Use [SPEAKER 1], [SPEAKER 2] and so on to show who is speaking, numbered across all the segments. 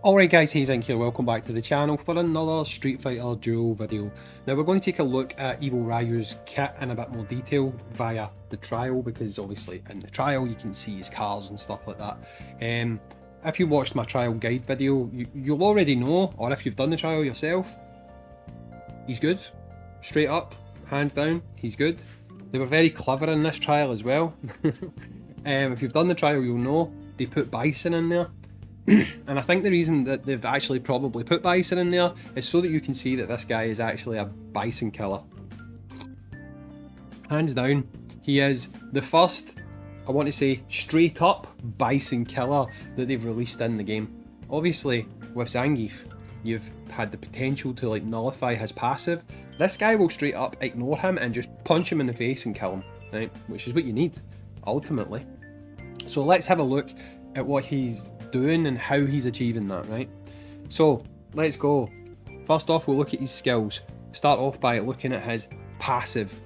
[SPEAKER 1] Alright guys, Hayzink here, welcome back to the channel for another Street Fighter Duel video. Now we're going to take a look at Evil Ryu's kit in a bit more detail via the trial, because obviously in the trial you can see his cars and stuff like that. If you watched my trial guide video, you'll already know, or if you've done the trial yourself, he's good. Straight up, hands down, he's good. They were very clever in this trial as well. If you've done the trial you'll know, they put Bison in there. And I think the reason that they've actually probably put Bison in there is so that you can see that this guy is actually a Bison killer. Hands down, he is the first, I want to say, straight up Bison killer that they've released in the game. Obviously, with Zangief, you've had the potential to like nullify his passive. This guy will straight up ignore him and just punch him in the face and kill him, right? Which is what you need, ultimately. So let's have a look at what he's doing and how he's achieving that, right? So let's go. First off, we'll look at his skills. Start off by looking at his passive.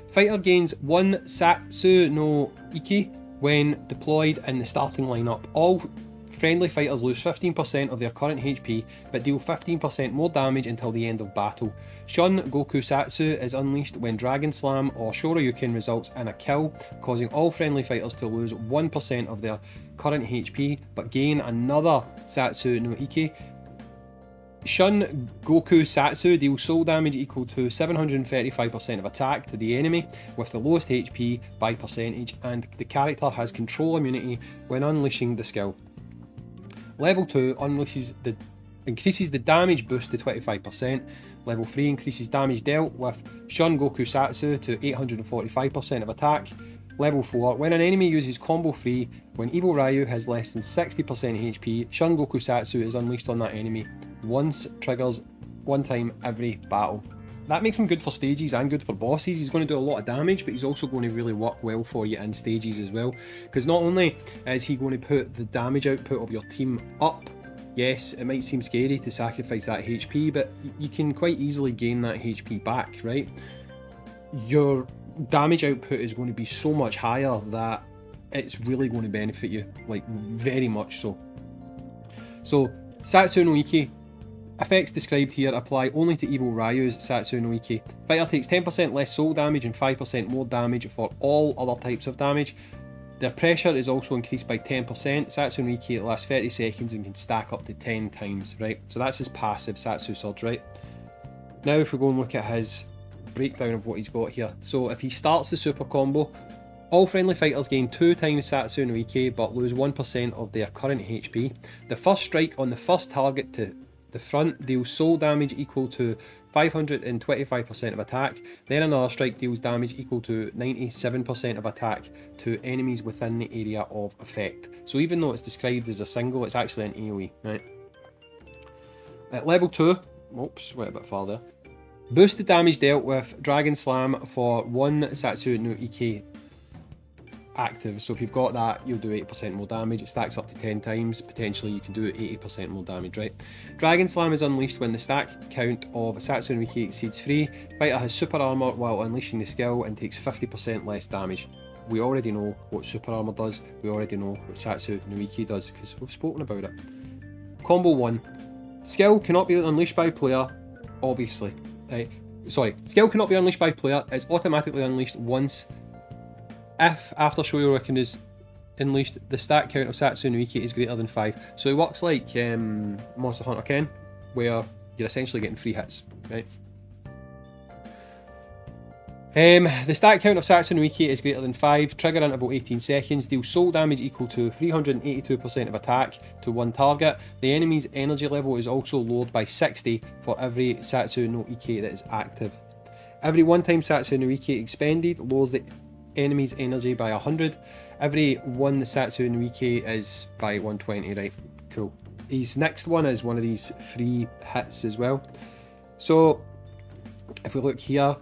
[SPEAKER 1] Fighter gains 1 Satsu no Iki when deployed in the starting lineup. All friendly fighters lose 15% of their current HP, but deal 15% more damage until the end of battle. Shun Goku Satsu is unleashed when Dragon Slam or Shoryuken results in a kill, causing all friendly fighters to lose 1% of their current HP, but gain another Satsu no Iki. Shun Goku Satsu deals soul damage equal to 735% of attack to the enemy with the lowest HP by percentage, and the character has control immunity when unleashing the skill. Level 2 increases the damage boost to 25%. Level 3 increases damage dealt with Shun Goku Satsu to 845% of attack. Level 4, when an enemy uses combo 3, when Evil Ryu has less than 60% HP, Shun Goku Satsu is unleashed on that enemy. Once triggers one time every battle. That makes him good for stages and good for bosses. He's going to do a lot of damage, but he's also going to really work well for you in stages as well. Because not only is he going to put the damage output of your team up, yes, it might seem scary to sacrifice that HP, but you can quite easily gain that HP back, right? Your damage output is going to be so much higher that it's really going to benefit you, like very much so. So, Satsu no Iki. Effects described here apply only to Evil Ryu's Satsu no Iki. Fighter takes 10% less soul damage and 5% more damage for all other types of damage. Their pressure is also increased by 10%. Satsu no Iki lasts 30 seconds and can stack up to 10 times, right? So that's his passive Satsu Surge, right? Now if we go and look at his breakdown of what he's got here. So if he starts the super combo, all friendly fighters gain 2 times Satsu no Iki but lose 1% of their current HP. The first strike on the first target to the front deals soul damage equal to 525% of attack, then another strike deals damage equal to 97% of attack to enemies within the area of effect. So even though it's described as a single, it's actually an AoE, right? At level 2, oops, went a bit farther. Boost the damage dealt with Dragon Slam for 1 Satsu no Iki active. So if you've got that, you'll do 80% more damage. It stacks up to 10 times. Potentially you can do 80% more damage, right? Dragon Slam is unleashed when the stack count of Satsu no Iki exceeds 3. Fighter has super armor while unleashing the skill and takes 50% less damage. We already know what super armor does. We already know what Satsu no Iki does because we've spoken about it. Combo 1. Skill cannot be unleashed by player, obviously. Skill cannot be unleashed by player. It's automatically unleashed once if after Shoryuken is unleashed, the stat count of Satsu no Iki is greater than 5. So it works like Monster Hunter Ken, where you're essentially getting 3 hits, right? The stat count of Satsu no Iki is greater than 5, trigger interval 18 seconds, deal soul damage equal to 382% of attack to one target. The enemy's energy level is also lowered by 60 for every Satsu no Iki that is active. Every one time Satsu no Iki expended lowers the enemy's energy by 100. Every one the Satsu no Iki is by 120, right? Cool. His next one is one of these free hits as well. So if we look here,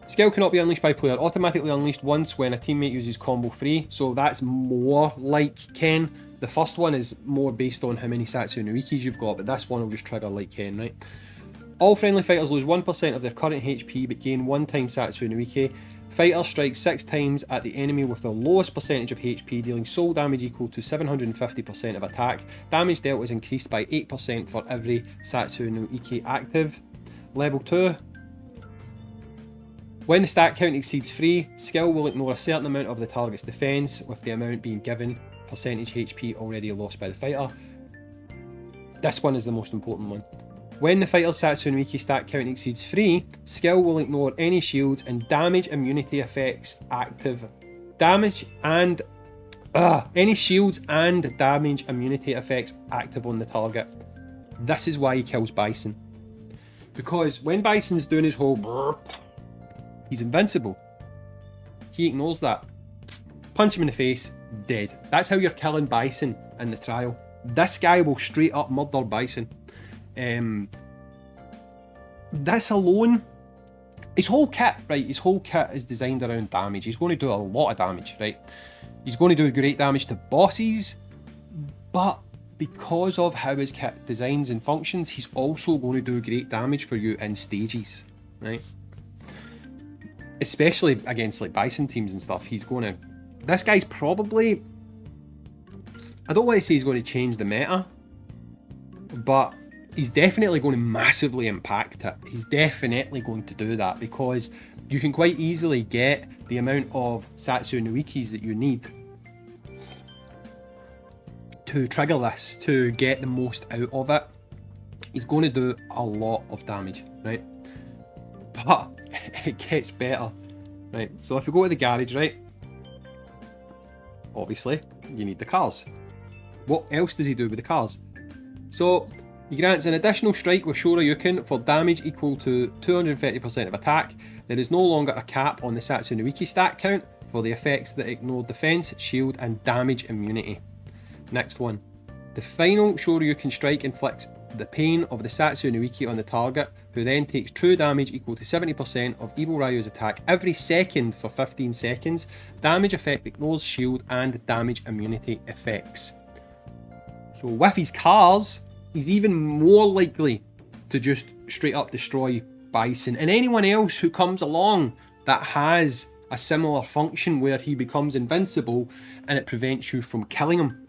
[SPEAKER 1] skill cannot be unleashed by player, automatically unleashed once when a teammate uses combo 3. So that's more like Ken. The first one is more based on how many Satsu no Ikis you've got, but this one will just trigger like Ken, right? All friendly fighters lose 1% of their current HP but gain 1 time Satsu no Iki. Fighter strikes 6 times at the enemy with the lowest percentage of HP, dealing soul damage equal to 750% of attack. Damage dealt is increased by 8% for every Satsu no Ike active. Level 2. When the stat count exceeds 3, skill will ignore a certain amount of the target's defense, with the amount being given percentage HP already lost by the fighter. This one is the most important one. When the fighter's Satsu no Ike stat count exceeds 3, skill will ignore any shields and damage immunity effects active. Any shields and damage immunity effects active on the target. This is why he kills Bison. Because when Bison's doing his whole burp, he's invincible. He ignores that. Punch him in the face, dead. That's how you're killing Bison in the trial. This guy will straight up murder Bison. This alone, his whole kit is designed around damage. He's going to do a lot of damage, right? He's going to do great damage to bosses, but because of how his kit designs and functions, he's also going to do great damage for you in stages, right? Especially against like Bison teams and stuff. This guy's probably, I don't want to say he's going to change the meta, but he's definitely going to massively impact it. He's definitely going to do that, because you can quite easily get the amount of Satsu no Ikes that you need to trigger this, to get the most out of it. He's going to do a lot of damage, right? But it gets better, right? So if you go to the garage, right, obviously you need the cars. What else does he do with the cars? So he grants an additional strike with Shoryuken for damage equal to 230% of attack. There is no longer a cap on the Satsu no Ike stat count for the effects that ignore defense, shield and damage immunity. Next one. The final Shoryuken strike inflicts the pain of the Satsu no Ike on the target, who then takes true damage equal to 70% of Evil Ryu's attack every second for 15 seconds. Damage effect ignores shield and damage immunity effects. So with his cars, he's even more likely to just straight up destroy Bison and anyone else who comes along that has a similar function where he becomes invincible and it prevents you from killing him.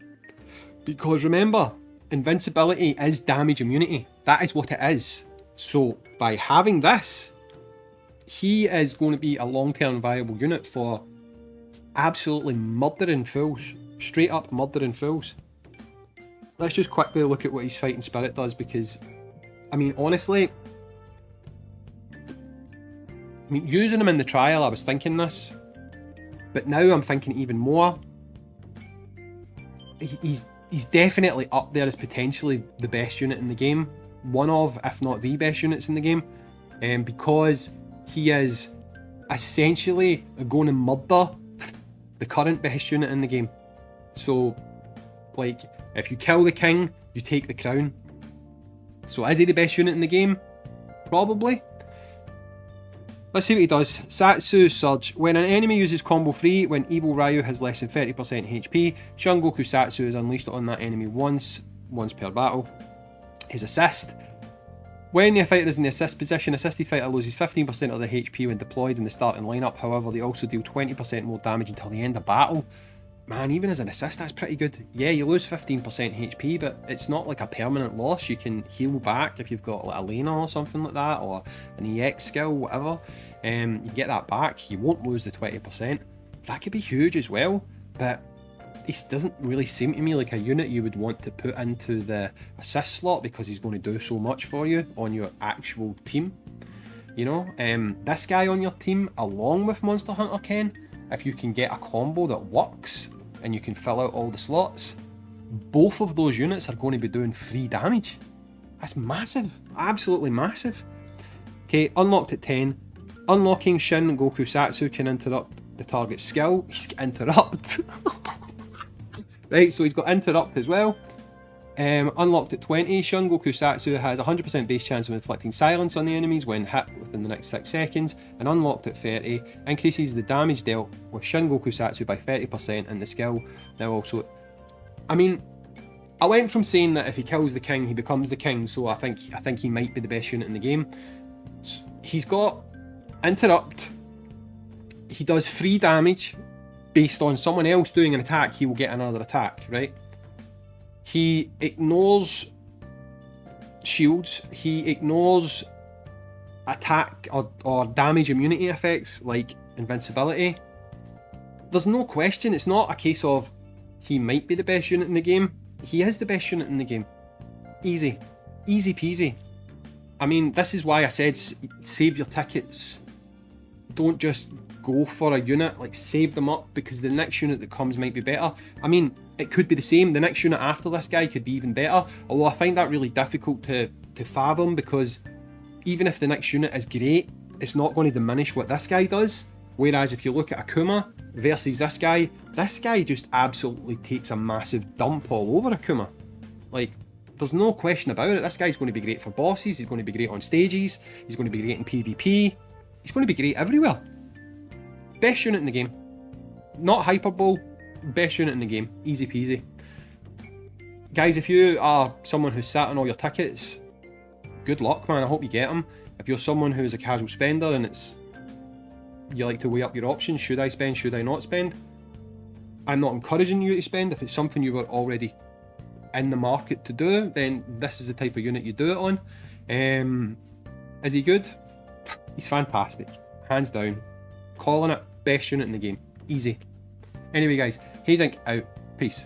[SPEAKER 1] Because remember, invincibility is damage immunity. That is what it is. So by having this, he is going to be a long-term viable unit for absolutely murdering fools. Straight up murdering fools. Let's just quickly look at what his fighting spirit does, because, I mean, honestly, using him in the trial, I was thinking this, but now I'm thinking even more. He's definitely up there as potentially the best unit in the game. One of, if not the best units in the game, because he is essentially going to murder the current best unit in the game. So, like, if you kill the king, you take the crown. So is he the best unit in the game? Probably. Let's see what he does. Satsu Surge. When an enemy uses combo 3, when Evil Ryu has less than 30% HP, Shungoku Satsu is unleashed on that enemy once per battle. His assist. When the fighter is in the assist position, assisted fighter loses 15% of their HP when deployed in the starting lineup. However, they also deal 20% more damage until the end of battle. Man, even as an assist, that's pretty good. Yeah, you lose 15% HP, but it's not like a permanent loss. You can heal back if you've got like a Lena or something like that, or an EX skill, whatever. You get that back. You won't lose the 20%. That could be huge as well, but this doesn't really seem to me like a unit you would want to put into the assist slot, because he's going to do so much for you on your actual team. You know, this guy on your team, along with Monster Hunter Ken, if you can get a combo that works and you can fill out all the slots, both of those units are going to be doing free damage. That's massive, absolutely massive. Okay, unlocked at 10. Unlocking Shin Goku Satsu can interrupt the target's skill. Interrupt. Right, so he's got interrupt as well. Unlocked at 20, Shun Goku Satsu has 100% base chance of inflicting silence on the enemies when hit within the next 6 seconds, and unlocked at 30, increases the damage dealt with Shun Goku Satsu by 30%, and the skill now also... I mean, I went from saying that if he kills the king, he becomes the king, so I think he might be the best unit in the game. He's got interrupt, he does 3 damage based on someone else doing an attack. He will get another attack, right? He ignores shields. He ignores attack or damage immunity effects like invincibility. There's no question. It's not a case of he might be the best unit in the game. He is the best unit in the game. Easy. Easy peasy. I mean, this is why I said save your tickets. Don't just go for a unit, like save them up, because the next unit that comes might be better. I mean, it could be the same. The next unit after this guy could be even better. Although I find that really difficult to fathom, because even if the next unit is great, it's not going to diminish what this guy does. Whereas if you look at Akuma versus this guy just absolutely takes a massive dump all over Akuma. Like, there's no question about it. This guy's going to be great for bosses, he's going to be great on stages, he's going to be great in PvP, he's going to be great everywhere. Best unit in the game. Not hyperbole, best unit in the game. Easy peasy. Guys, if you are someone who's sat on all your tickets, good luck, man. I hope you get them. If you're someone who's a casual spender and you like to weigh up your options, should I spend, should I not spend? I'm not encouraging you to spend. If it's something you were already in the market to do, then this is the type of unit you do it on. Is he good? He's fantastic. Hands down. Calling it best unit in the game. Easy. Anyway guys, Hayzink out. Peace.